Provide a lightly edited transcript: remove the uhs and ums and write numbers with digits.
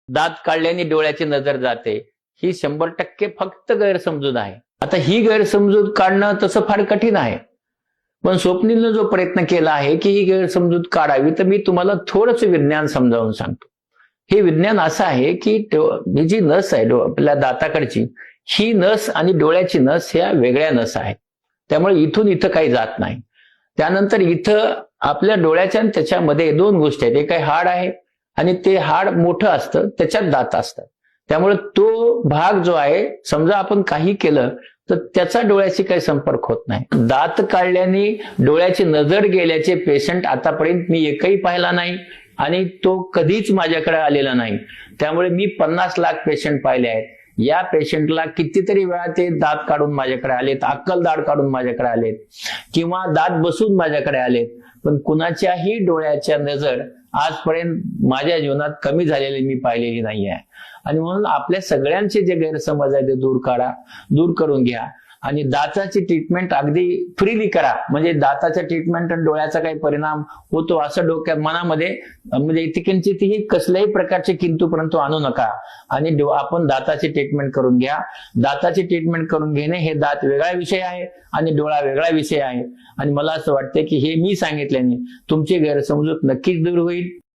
दात काढल्याने डोळ्याची नजर जाते, ही 100% फक्त गैरसमजूत आहे. आता ही गैरसमजूत काढणं तसं फार कठीण आहे, पण स्वप्नीलनं जो प्रयत्न केला आहे की ही गैरसमजूत काढावी, तर मी तुम्हाला थोडंसं विज्ञान समजावून सांगतो. हे विज्ञान असं आहे की ही जी नस आहे आपल्या दाताकडची, ही नस आणि डोळ्याची नस ह्या वेगळ्या नस आहेत. त्यामुळे इथून इथं काही जात नाही. त्यानंतर इथं आपल्या डोळ्याच्या आणि त्याच्यामध्ये दोन गोष्टी आहेत. एक हाड आहे आणि ते हाड मोठं असतं, त्याच्यात दात असतात. त्यामुळे तो भाग जो आहे, समजा आपण काही केलं तर त्याचा डोळ्याशी काही संपर्क होत नाही. दात काढल्याने डोळ्याची नजर गेल्याचे पेशंट आतापर्यंत मी एकही पाहिला नाही आणि तो कधीच माझ्याकडे आलेला नाही. त्यामुळे मी 50 लाख पेशंट पाहिले आहेत. या पेशंटला कितीतरी वेळा ते दात काढून माझ्याकडे आलेत, अक्कल दाढ काढून माझ्याकडे आलेत किंवा दात बसून माझ्याकडे आलेत, पण कुणाच्याही डोळ्याच्या नजर आजपर्यंत माझ्या जीवनात कमी झालेली मी पाहिलेली नाही आहे. आणि म्हणून आपल्या सगळ्यांचे जे गैरसमज आहे ते दूर करून घ्या आणि दाताची ट्रीटमेंट अगदी फ्रीली करा. म्हणजे दाताच्या ट्रीटमेंट आणि डोळ्याचा काही परिणाम होतो असं डोक्यात मनामध्ये म्हणजे तिकडची कसल्याही प्रकारचे किंतु परंतु आणू नका आणि आपण दाताची ट्रीटमेंट करून घ्या. दाताची ट्रीटमेंट करून घेणे हे दात वेगळा विषय आहे आणि डोळा वेगळा विषय आहे. आणि मला असं वाटतं की हे मी सांगितल्याने तुमची गैरसमजूत नक्कीच दूर होईल.